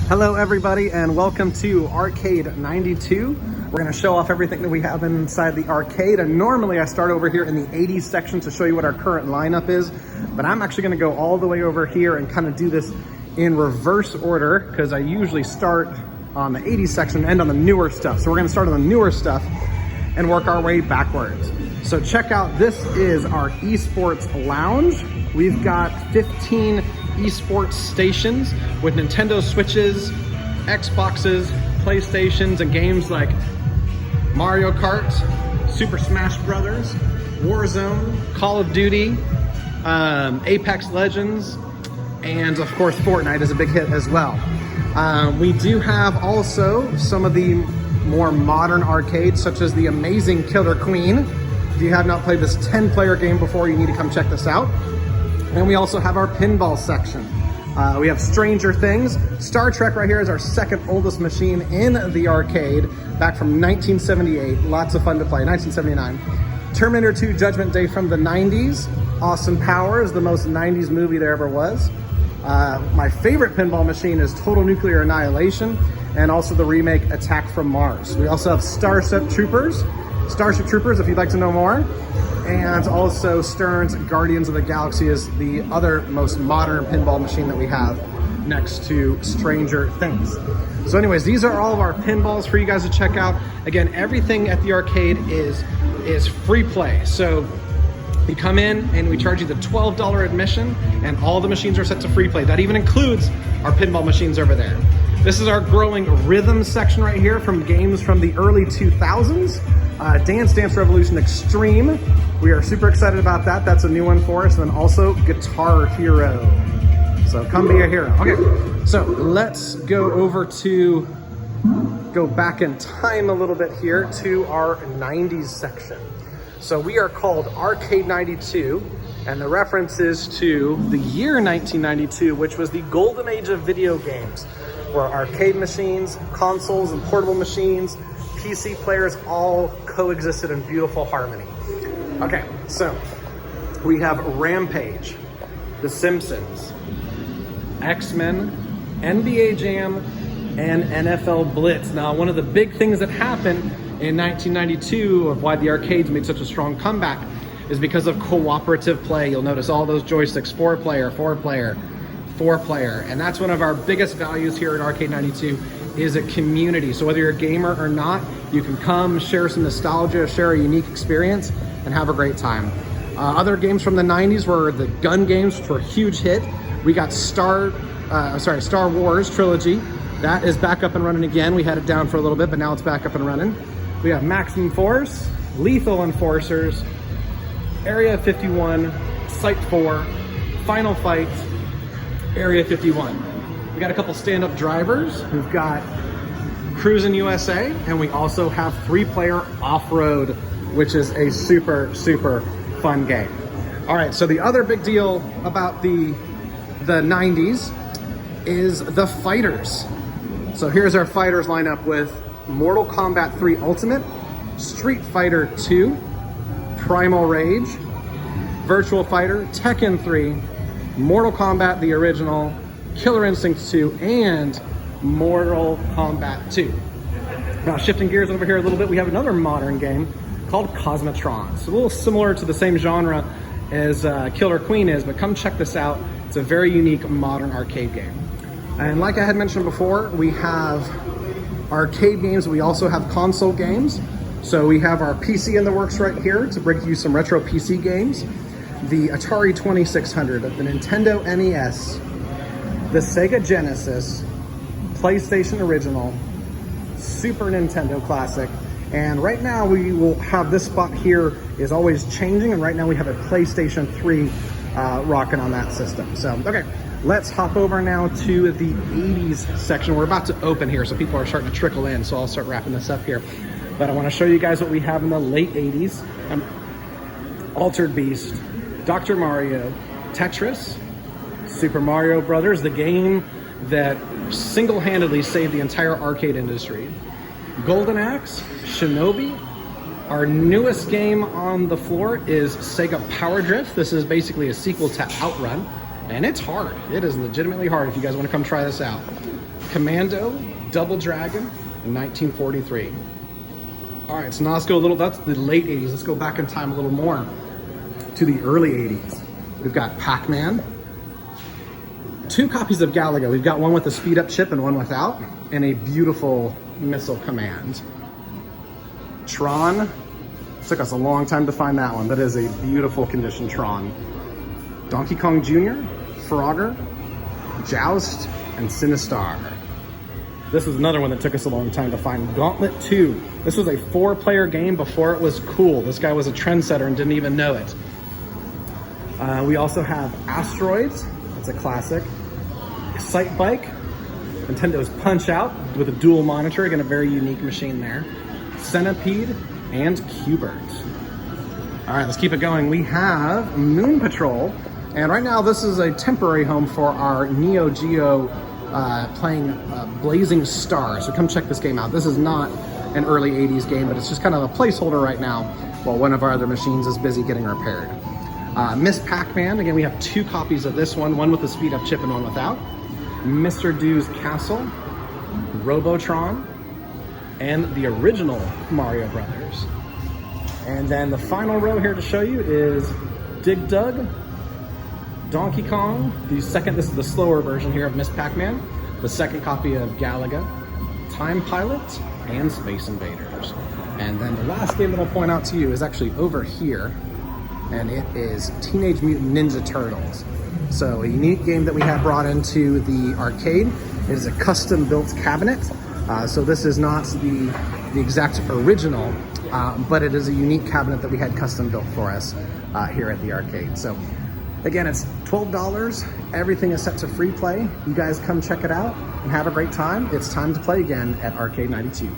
Hello everybody and welcome to Arcade 92. We're going to show off everything that we have inside the arcade, and normally I start over here in the 80s section to show you what our current lineup is, but I'm actually going to go all the way over here and kind of do this in reverse order because I usually start on the 80s section and end on the newer stuff. So we're going to start on the newer stuff and work our way backwards. So check out, this is our esports lounge. We've got 15 esports stations with Nintendo Switches, Xboxes, PlayStations, and games like Mario Kart, Super Smash Brothers, Warzone, Call of Duty, Apex Legends, and of course Fortnite is a big hit as well. We do have also some of the more modern arcades, such as the amazing Killer Queen. If you have not played this 10-player game before, you need to come check this out. And we also have our pinball section. We have Stranger Things. Star Trek right here is our second oldest machine in the arcade, back from 1978. Lots of fun to play. 1979. Terminator 2 Judgment Day from the 90s. Austin Powers, the most 90s movie there ever was. My favorite pinball machine is Total Nuclear Annihilation, and also the remake Attack from Mars. We also have Starship Troopers if you'd like to know more. And also Stern's Guardians of the Galaxy is the other most modern pinball machine that we have next to Stranger Things. So anyways, these are all of our pinballs for you guys to check out. Again, everything at the arcade is free play. So you come in and we charge you the $12 admission, and all the machines are set to free play. That even includes our pinball machines over there. This is our growing rhythm section right here from games from the early 2000s. Dance Dance Revolution Extreme. We are super excited about that. That's a new one for us. And then also Guitar Hero. So come be a hero. Okay, so let's go back in time a little bit here to our 90s section. So we are called Arcade 92, and the reference is to the year 1992, which was the golden age of video games, where arcade machines, consoles, and portable machines, PC players all coexisted in beautiful harmony. Okay, so we have Rampage, The Simpsons, X-Men, NBA Jam, and NFL Blitz. Now, one of the big things that happened in 1992 of why the arcades made such a strong comeback is because of cooperative play. You'll notice all those joysticks, four-player, and that's one of our biggest values here at Arcade 92 is a community. So whether you're a gamer or not, you can come, share some nostalgia, share a unique experience, and have a great time. Other games from the 90s were the gun games, which were a huge hit. We got Star Wars Trilogy. That is back up and running again. We had it down for a little bit, but now it's back up and running. We have Maximum Force, Lethal Enforcers, Area 51, Site 4, Final Fight, Area 51. We got a couple stand-up drivers. We've got Cruisin' USA, and we also have 3-player Off-Road, which is a super, super fun game. All right, so the other big deal about the 90s is the fighters. So here's our fighters lineup with Mortal Kombat 3 Ultimate, Street Fighter 2, Primal Rage, Virtual Fighter, Tekken 3, Mortal Kombat the original, Killer Instinct 2, and Mortal Kombat 2. Now, shifting gears over here a little bit, we have another modern game called Cosmotron. It's a little similar to the same genre as Killer Queen is, but come check this out. It's a very unique modern arcade game. And like I had mentioned before, we have arcade games. We also have console games. So we have our PC in the works right here to bring you some retro PC games. The Atari 2600, the Nintendo NES, the Sega Genesis, PlayStation Original, Super Nintendo Classic, and right now we will have this spot here is always changing, and right now we have a PlayStation 3 rocking on that system. So, okay, let's hop over now to the 80s section. We're about to open here, so people are starting to trickle in, so I'll start wrapping this up here. But I want to show you guys what we have in the late 80s. Altered Beast, Dr. Mario, Tetris, Super Mario Brothers, the game that single-handedly saved the entire arcade industry. Golden Axe, Shinobi. Our newest game on the floor is Sega Power Drift. This is basically a sequel to Outrun, and it's hard. It is legitimately hard if you guys want to come try this out. Commando, Double Dragon, in 1943. All right, so now let's go a little, that's the late 80s. Let's go back in time a little more to the early 80s. We've got Pac-Man, 2 copies of Galaga. We've got one with a speed up chip and one without, and a beautiful missile command. Tron, took us a long time to find that one. That is a beautiful condition Tron. Donkey Kong Jr., Frogger, Joust, and Sinistar. This is another one that took us a long time to find. Gauntlet 2. This was a 4-player game before it was cool. This guy was a trendsetter and didn't even know it. We also have Asteroids. That's a classic. Excite Bike. Nintendo's Punch-Out with a dual monitor. Again, a very unique machine there. Centipede and Q*bert. All right, let's keep it going. We have Moon Patrol. And right now, this is a temporary home for our Neo Geo playing Blazing Star. So come check this game out. This is not an early 80s game, but it's just kind of a placeholder right now while one of our other machines is busy getting repaired. Miss Pac-Man, again, we have 2 copies of this one with a speed up chip and one without. Mr. Doo's Castle, Robotron, and the original Mario Brothers. And then the final row here to show you is Dig Dug, Donkey Kong, this is the slower version here of Miss Pac-Man, the second copy of Galaga, Time Pilot, and Space Invaders. And then the last game that I'll point out to you is actually over here, and it is Teenage Mutant Ninja Turtles. So a unique game that we have brought into the arcade. It is a custom-built cabinet. So this is not the exact original, but it is a unique cabinet that we had custom built for us here at the arcade. So again, it's $12. Everything is set to free play. You guys come check it out and have a great time. It's time to play again at Arcade 92.